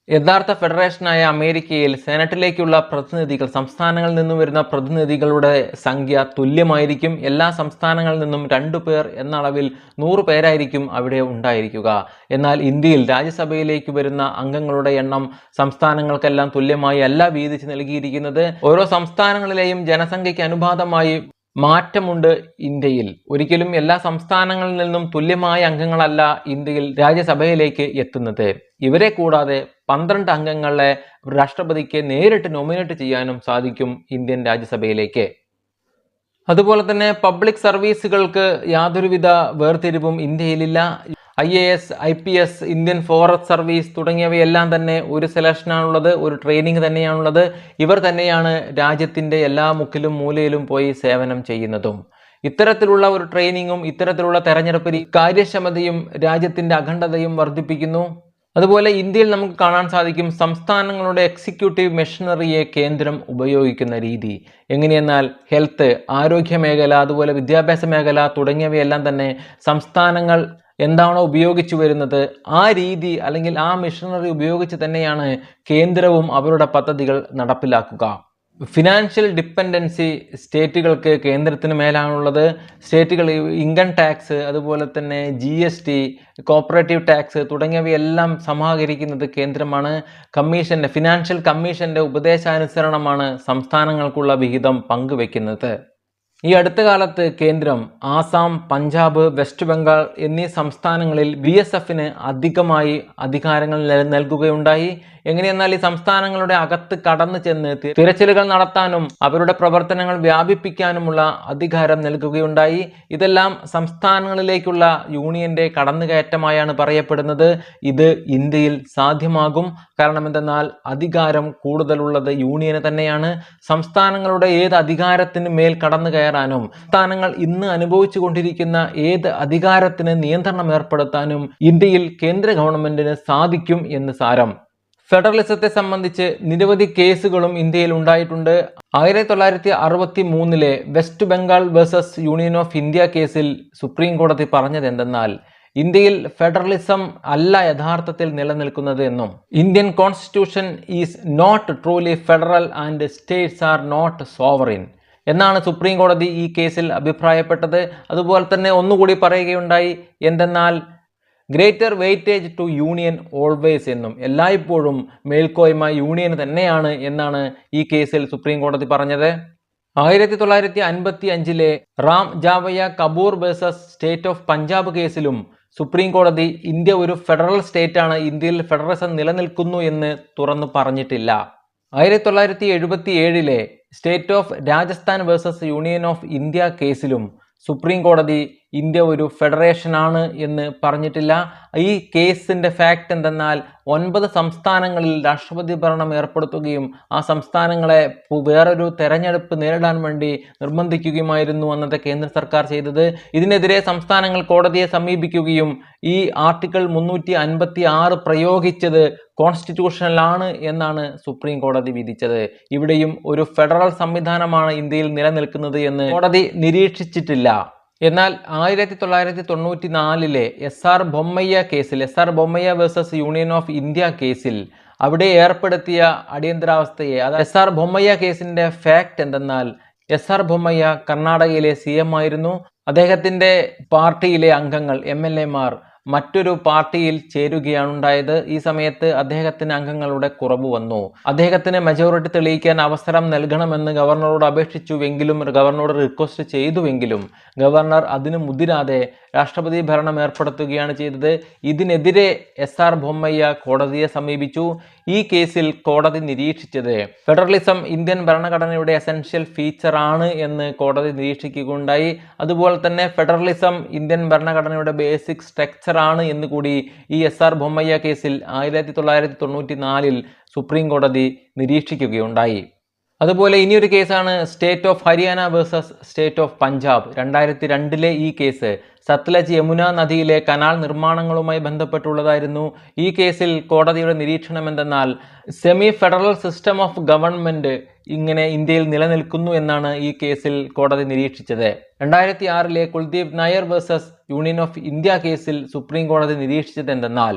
യഥാർത്ഥ ഫെഡറേഷനായ അമേരിക്കയിൽ സെനറ്റിലേക്കുള്ള പ്രതിനിധികൾ, സംസ്ഥാനങ്ങളിൽ നിന്നും വരുന്ന പ്രതിനിധികളുടെ സംഖ്യ തുല്യമായിരിക്കും. എല്ലാ സംസ്ഥാനങ്ങളിൽ നിന്നും 2 പേർ എന്ന അളവിൽ 100 പേരായിരിക്കും അവിടെ ഉണ്ടായിരിക്കുക. എന്നാൽ ഇന്ത്യയിൽ രാജ്യസഭയിലേക്ക് വരുന്ന അംഗങ്ങളുടെ എണ്ണം സംസ്ഥാനങ്ങൾക്കെല്ലാം തുല്യമായി അല്ല വീതിച്ച് നൽകിയിരിക്കുന്നത്. ഓരോ സംസ്ഥാനങ്ങളിലെയും ജനസംഖ്യയ്ക്ക് അനുപാതമായി മാറ്റമുണ്ട് ഇന്ത്യയിൽ. ഒരിക്കലും എല്ലാ സംസ്ഥാനങ്ങളിൽ നിന്നും തുല്യമായ അംഗങ്ങളല്ല ഇന്ത്യയിൽ രാജ്യസഭയിലേക്ക് എത്തുന്നത്. ഇവരെ കൂടാതെ 12 അംഗങ്ങളെ രാഷ്ട്രപതിക്ക് നേരിട്ട് നോമിനേറ്റ് ചെയ്യാനും സാധിക്കും ഇന്ത്യൻ രാജ്യസഭയിലേക്ക്. അതുപോലെ തന്നെ പബ്ലിക് സർവീസുകൾക്ക് യാതൊരുവിധ വേർതിരിവും ഇന്ത്യയിലില്ല. IAS, IPS, Indian forest service തുടങ്ങിയവയെല്ലാം തന്നെ ഒരു സെലക്ഷനാണുള്ളത്, ഒരു ട്രെയിനിങ് തന്നെയാണുള്ളത്. ഇവർ തന്നെയാണ് രാജ്യത്തിൻ്റെ എല്ലാ മുക്കിലും മൂലയിലും പോയി സേവനം ചെയ്യുന്നതും. ഇത്തരത്തിലുള്ള ഒരു ട്രെയിനിങ്ങും ഇത്തരത്തിലുള്ള തെരഞ്ഞെടുപ്പ് കാര്യക്ഷമതയും രാജ്യത്തിൻ്റെ അഖണ്ഡതയും വർദ്ധിപ്പിക്കുന്നു. അതുപോലെ ഇന്ത്യയിൽ നമുക്ക് കാണാൻ സാധിക്കും സംസ്ഥാനങ്ങളുടെ എക്സിക്യൂട്ടീവ് മെഷീനറിയെ കേന്ദ്രം ഉപയോഗിക്കുന്ന രീതി. എങ്ങനെയെന്നാൽ ഹെൽത്ത്, ആരോഗ്യ മേഖല, അതുപോലെ വിദ്യാഭ്യാസ മേഖല തുടങ്ങിയവയെല്ലാം തന്നെ സംസ്ഥാനങ്ങൾ എന്താണോ ഉപയോഗിച്ചു വരുന്നത് ആ രീതി അല്ലെങ്കിൽ ആ മെഷീനറി ഉപയോഗിച്ച് തന്നെയാണ് കേന്ദ്രവും അവരുടെ പദ്ധതികൾ നടപ്പിലാക്കുക. ഫിനാൻഷ്യൽ ഡിപ്പെൻഡൻസി സ്റ്റേറ്റുകൾക്ക് കേന്ദ്രത്തിന് മേലാണുള്ളത്. സ്റ്റേറ്റുകൾ ഇൻകം ടാക്സ്, അതുപോലെ തന്നെ GST, കോപ്പറേറ്റീവ് ടാക്സ് തുടങ്ങിയവയെല്ലാം സമാഹരിക്കുന്നത് കേന്ദ്രമാണ്. ഫിനാൻഷ്യൽ കമ്മീഷന്റെ ഉപദേശാനുസരണമാണ് സംസ്ഥാനങ്ങൾക്കുള്ള വിഹിതം പങ്കുവെക്കുന്നത്. ഈ അടുത്ത കാലത്ത് കേന്ദ്രം ആസാം, പഞ്ചാബ്, വെസ്റ്റ് ബംഗാൾ എന്നീ സംസ്ഥാനങ്ങളിൽ BSFന് അധികമായി അധികാരങ്ങൾ നൽകുകയുണ്ടായി. എങ്ങനെയെന്നാൽ ഈ സംസ്ഥാനങ്ങളുടെ അകത്ത് കടന്നു ചെന്ന് തിരച്ചിലുകൾ നടത്താനും അവരുടെ പ്രവർത്തനങ്ങൾ വ്യാപിപ്പിക്കാനുമുള്ള അധികാരം നൽകുകയുണ്ടായി. ഇതെല്ലാം സംസ്ഥാനങ്ങളിലേക്കുള്ള യൂണിയന്റെ കടന്നുകയറ്റമായാണ് പറയപ്പെടുന്നത്. ഇത് ഇന്ത്യയിൽ സാധ്യമാകും. കാരണം എന്തെന്നാൽ അധികാരം കൂടുതലുള്ളത് യൂണിയന് തന്നെയാണ്. സംസ്ഥാനങ്ങളുടെ ഏത് അധികാരത്തിന് മേൽ കടന്നു കയറാനും സംസ്ഥാനങ്ങൾ ഇന്ന് അനുഭവിച്ചു കൊണ്ടിരിക്കുന്ന ഏത് അധികാരത്തിന് നിയന്ത്രണം ഏർപ്പെടുത്താനും ഇന്ത്യയിൽ കേന്ദ്ര ഗവൺമെന്റിന് സാധിക്കും എന്ന് സാരം. ഫെഡറലിസത്തെ സംബന്ധിച്ച് നിരവധി കേസുകളും ഇന്ത്യയിൽ ഉണ്ടായിട്ടുണ്ട്. 1963 West Bengal versus union of India കേസിൽ സുപ്രീം കോടതി പറഞ്ഞത് എന്തെന്നാൽ ഇന്ത്യയിൽ ഫെഡറലിസം അല്ല യഥാർത്ഥത്തിൽ നിലനിൽക്കുന്നത് എന്നും Indian constitution is not truly federal and states are not sovereign എന്നാണ് സുപ്രീം കോടതി ഈ കേസിൽ അഭിപ്രായപ്പെട്ടത്. അതുപോലെ തന്നെ ഒന്നുകൂടി പറയുകയുണ്ടായി, എന്തെന്നാൽ greater weightage to union always എന്നും, എല്ലായ്പ്പോഴും മേൽക്കോയ്മ യൂണിയന് തന്നെയാണ് എന്നാണ് ഈ കേസിൽ സുപ്രീം കോടതി പറഞ്ഞത്. 1955 Ram Jawaya Kapur versus state of Punjab കേസിലും സുപ്രീം കോടതി ഇന്ത്യ ഒരു ഫെഡറൽ സ്റ്റേറ്റ് ആണ്, ഇന്ത്യയിൽ ഫെഡറലിസം നിലനിൽക്കുന്നു എന്ന് തുറന്നു പറഞ്ഞിട്ടില്ല. 1977 state of Rajasthan versus union of India കേസിലും സുപ്രീം കോടതി ഇന്ത്യ ഒരു ഫെഡറേഷനാണ് എന്ന് പറഞ്ഞിട്ടില്ല. ഈ കേസിന്റെ ഫാക്ട് എന്തെന്നാൽ 9 സംസ്ഥാനങ്ങളിൽ രാഷ്ട്രപതി ഭരണം ഏർപ്പെടുത്തുകയും ആ സംസ്ഥാനങ്ങളെ വേറൊരു തെരഞ്ഞെടുപ്പ് നേരിടാൻ വേണ്ടി നിർബന്ധിക്കുകയുമായിരുന്നു അന്നത്തെ കേന്ദ്ര സർക്കാർ ചെയ്തത്. ഇതിനെതിരെ സംസ്ഥാനങ്ങൾ കോടതിയെ സമീപിക്കുകയും ഈ ആർട്ടിക്കിൾ 356 പ്രയോഗിച്ചത് കോൺസ്റ്റിറ്റ്യൂഷനിലാണ് എന്നാണ് സുപ്രീം കോടതി വിധിച്ചത്. ഇവിടെയും ഒരു ഫെഡറൽ സംവിധാനമാണ് ഇന്ത്യയിൽ നിലനിൽക്കുന്നത് എന്ന് കോടതി നിരീക്ഷിച്ചിട്ടില്ല. എന്നാൽ 1994 SR ബൊമ്മയ്യ കേസിൽ, SR Bommai versus union of India കേസിൽ അവിടെ ഏർപ്പെടുത്തിയ അടിയന്തരാവസ്ഥയെ, SR ബൊമ്മയ്യ കേസിന്റെ ഫാക്ട് എന്തെന്നാൽ SR ബൊമ്മയ്യ കർണാടകയിലെ CM ആയിരുന്നു. അദ്ദേഹത്തിന്റെ പാർട്ടിയിലെ അംഗങ്ങൾ MLA മാർ മറ്റൊരു പാർട്ടിയിൽ ചേരുകയാണ് ഉണ്ടായത്. ഈ സമയത്ത് അദ്ദേഹത്തിന് അംഗങ്ങളുടെ കുറവ് വന്നു. അദ്ദേഹത്തിന് മെജോറിറ്റി തെളിയിക്കാൻ അവസരം നൽകണമെന്ന് ഗവർണറോട് അപേക്ഷിച്ചുവെങ്കിലും ഗവർണറോട് റിക്വസ്റ്റ് ചെയ്തുവെങ്കിലും ഗവർണർ അതിന് മുതിരാതെ രാഷ്ട്രപതി ഭരണം ഏർപ്പെടുത്തുകയാണ് ചെയ്തത്. ഇതിനെതിരെ SR ബൊമ്മയ്യ കോടതിയെ സമീപിച്ചു. ഈ കേസിൽ കോടതി നിരീക്ഷിച്ചത് ഫെഡറലിസം ഇന്ത്യൻ ഭരണഘടനയുടെ എസെൻഷ്യൽ ഫീച്ചർ ആണ് എന്ന് കോടതി നിരീക്ഷിക്കുകയുണ്ടായി. അതുപോലെ തന്നെ ഫെഡറലിസം ഇന്ത്യൻ ഭരണഘടനയുടെ ബേസിക് സ്ട്രക്ചർ ആണ് എന്ന് കൂടി ഈ SR ബൊമ്മയ്യ കേസിൽ 1994 സുപ്രീം കോടതി നിരീക്ഷിക്കുകയുണ്ടായി. അതുപോലെ ഇനിയൊരു കേസാണ് state of Haryana versus state of Punjab. 2002 ഈ കേസ് സത്ലജ് യമുന നദിയിലെ കനാൽ നിർമ്മാണങ്ങളുമായി ബന്ധപ്പെട്ടുള്ളതായിരുന്നു. ഈ കേസിൽ കോടതിയുടെ നിരീക്ഷണം എന്തെന്നാൽ semi federal system of government ഇങ്ങനെ ഇന്ത്യയിൽ നിലനിൽക്കുന്നു എന്നാണ് ഈ കേസിൽ കോടതി നിരീക്ഷിച്ചത്. 2006 Kuldeep Nair versus union of India കേസിൽ സുപ്രീം കോടതി നിരീക്ഷിച്ചത് എന്തെന്നാൽ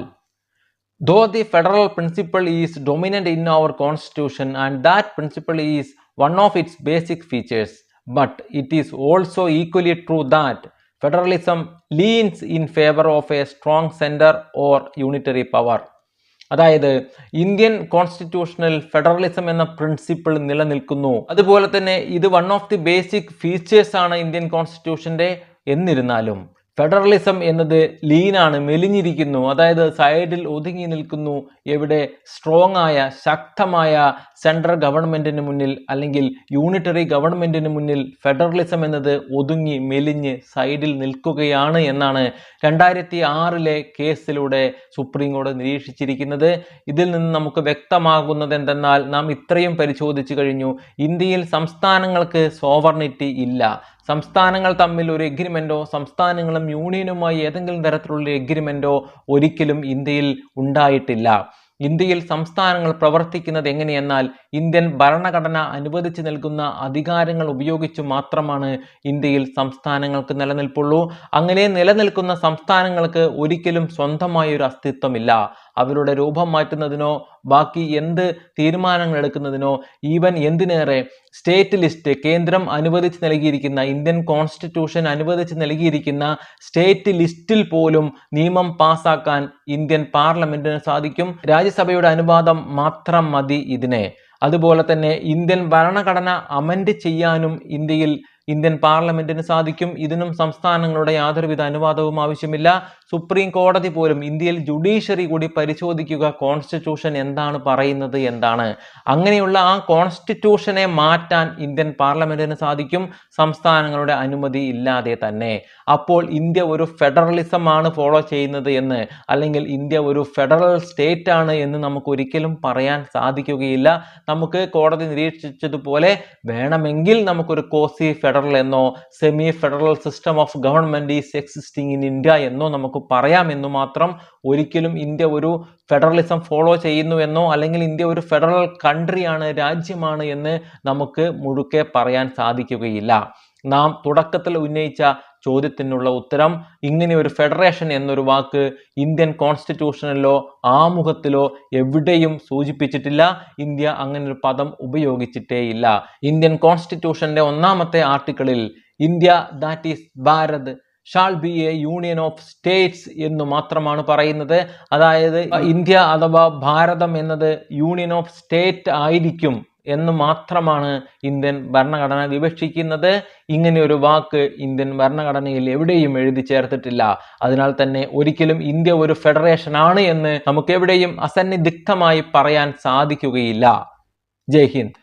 though the federal principle is dominant in our constitution and that principle is one of its basic features, but it is also equally true that federalism leans in favor of a strong center or unitary power. അതായത് Indian കോൺസ്റ്റിറ്റ്യൂഷനിൽ federalism എന്ന principle നിലനിൽക്കുന്നു. അതുപോലെ തന്നെ ഇത് one of the basic features ആണ് Indian കോൺസ്റ്റിറ്റ്യൂഷന്റെ. എന്നിരുന്നാലും federalism എന്നത് ലീനാണ്, മെലിഞ്ഞിരിക്കുന്നു. അതായത് സൈഡിൽ ഒതുങ്ങി നിൽക്കുന്നു. എവിടെ? സ്ട്രോങ് ആയ ശക്തമായ സെൻട്രൽ ഗവൺമെന്റിന് മുന്നിൽ അല്ലെങ്കിൽ യൂണിറ്ററി ഗവൺമെന്റിന് മുന്നിൽ ഫെഡറലിസം എന്നത് ഒതുങ്ങി മെലിഞ്ഞ് സൈഡിൽ നിൽക്കുകയാണ് എന്നാണ് 2006 കേസിലൂടെ സുപ്രീം കോടതി നിരീക്ഷിച്ചിരിക്കുന്നത്. ഇതിൽ നിന്ന് നമുക്ക് വ്യക്തമാകുന്നത് എന്തെന്നാൽ നാം ഇത്രയും പരിശോധിച്ചു കഴിഞ്ഞു. ഇന്ത്യയിൽ സംസ്ഥാനങ്ങൾക്ക് സോവർണിറ്റി ഇല്ല. സംസ്ഥാനങ്ങൾ തമ്മിൽ ഒരു എഗ്രിമെന്റോ സംസ്ഥാനങ്ങളും യൂണിയനുമായി ഏതെങ്കിലും തരത്തിലുള്ള എഗ്രിമെന്റോ ഒരിക്കലും ഇന്ത്യയിൽ ഉണ്ടായിട്ടില്ല. ഇന്ത്യയിൽ സംസ്ഥാനങ്ങൾ പ്രവർത്തിക്കുന്നത് എങ്ങനെയെന്നാൽ ഇന്ത്യൻ ഭരണഘടന അനുവദിച്ചു നൽകുന്ന അധികാരങ്ങൾ ഉപയോഗിച്ച് മാത്രമാണ് ഇന്ത്യയിൽ സംസ്ഥാനങ്ങൾക്ക് നിലനിൽപ്പുള്ളൂ. അങ്ങനെ നിലനിൽക്കുന്ന സംസ്ഥാനങ്ങൾക്ക് ഒരിക്കലും സ്വന്തമായ ഒരു അസ്തിത്വമില്ല. അവരുടെ രൂപം മാറ്റുന്നതിനോ ബാക്കി എന്ത് തീരുമാനങ്ങൾ എടുക്കുന്നതിനോ ഈവൻ എന്തിനേറെ സ്റ്റേറ്റ് ലിസ്റ്റ്, കേന്ദ്രം അനുവദിച്ച് നൽകിയിരിക്കുന്ന, ഇന്ത്യൻ കോൺസ്റ്റിറ്റ്യൂഷൻ അനുവദിച്ച് നൽകിയിരിക്കുന്ന സ്റ്റേറ്റ് ലിസ്റ്റിൽ പോലും നിയമം പാസാക്കാൻ ഇന്ത്യൻ പാർലമെന്റിന് സാധിക്കും. രാജ്യസഭയുടെ അനുവാദം മാത്രം മതി ഇതിനെ. അതുപോലെ തന്നെ ഇന്ത്യൻ ഭരണഘടന അമെൻഡ് ചെയ്യാനും ഇന്ത്യൻ പാർലമെന്റിന് സാധിക്കും. ഇതിനും സംസ്ഥാനങ്ങളുടെ യാതൊരുവിധ അനുവാദവും ആവശ്യമില്ല. സുപ്രീം കോടതി പോലും, ഇന്ത്യയിൽ ജുഡീഷ്യറി കൂടി പരിശോധിക്കുക കോൺസ്റ്റിറ്റ്യൂഷൻ എന്താണ് പറയുന്നത് എന്താണ്. അങ്ങനെയുള്ള ആ കോൺസ്റ്റിറ്റ്യൂഷനെ മാറ്റാൻ ഇന്ത്യൻ പാർലമെന്റിന് സാധിക്കും, സംസ്ഥാനങ്ങളുടെ അനുമതി ഇല്ലാതെ തന്നെ. അപ്പോൾ ഇന്ത്യ ഒരു ഫെഡറലിസം ആണ് ഫോളോ ചെയ്യുന്നത് എന്ന്, അല്ലെങ്കിൽ ഇന്ത്യ ഒരു ഫെഡറൽ സ്റ്റേറ്റ് ആണ് എന്ന് നമുക്ക് ഒരിക്കലും പറയാൻ സാധിക്കുകയില്ല. നമുക്ക് കോടതി നിരീക്ഷിച്ചതുപോലെ വേണമെങ്കിൽ നമുക്കൊരു കോസി ഫെഡറൽ എന്നോ semi federal system of government is existing in India എന്നോ നമുക്ക് പറയാമെന്നു മാത്രം. ഒരിക്കലും ഇന്ത്യ ഒരു ഫെഡറലിസം ഫോളോ ചെയ്യുന്നു എന്നോ അല്ലെങ്കിൽ ഇന്ത്യ ഒരു ഫെഡറൽ കൺട്രിയാണ്, രാജ്യമാണ് എന്ന് നമുക്ക് മുഴുക്കെ പറയാൻ സാധിക്കുകയില്ല. നാം തുടക്കത്തിൽ ഉന്നയിച്ച ചോദ്യത്തിനുള്ള ഉത്തരം, ഇങ്ങനെ ഒരു ഫെഡറേഷൻ എന്നൊരു വാക്ക് ഇന്ത്യൻ കോൺസ്റ്റിറ്റ്യൂഷനിലോ ആമുഖത്തിലോ എവിടെയും സൂചിപ്പിച്ചിട്ടില്ല. ഇന്ത്യ അങ്ങനെ ഒരു പദം ഉപയോഗിച്ചിട്ടേയില്ല. ഇന്ത്യൻ കോൺസ്റ്റിറ്റ്യൂഷന്റെ 1-ാമത്തെ ആർട്ടിക്കിളിൽ India that is Bharat shall be a union of states എന്ന് മാത്രമാണ് പറയുന്നത്. അതായത് ഇന്ത്യ അഥവാ ഭാരതം എന്നത് യൂണിയൻ ഓഫ് സ്റ്റേറ്റ് ആയിരിക്കും എന്ന് മാത്രമാണ് ഇന്ത്യൻ ഭരണഘടന വിവക്ഷിക്കുന്നത്. ഇങ്ങനെ ഒരു വാക്ക് ഇന്ത്യൻ ഭരണഘടനയിൽ എവിടെയും എഴുതി ചേർത്തിട്ടില്ല. അതിനാൽ തന്നെ ഒരിക്കലും ഇന്ത്യ ഒരു ഫെഡറേഷൻ ആണ് എന്ന് നമുക്ക് എവിടെയും അസന്നിഗ്ധമായി പറയാൻ സാധിക്കുകയില്ല. ജയ് ഹിന്ദ്.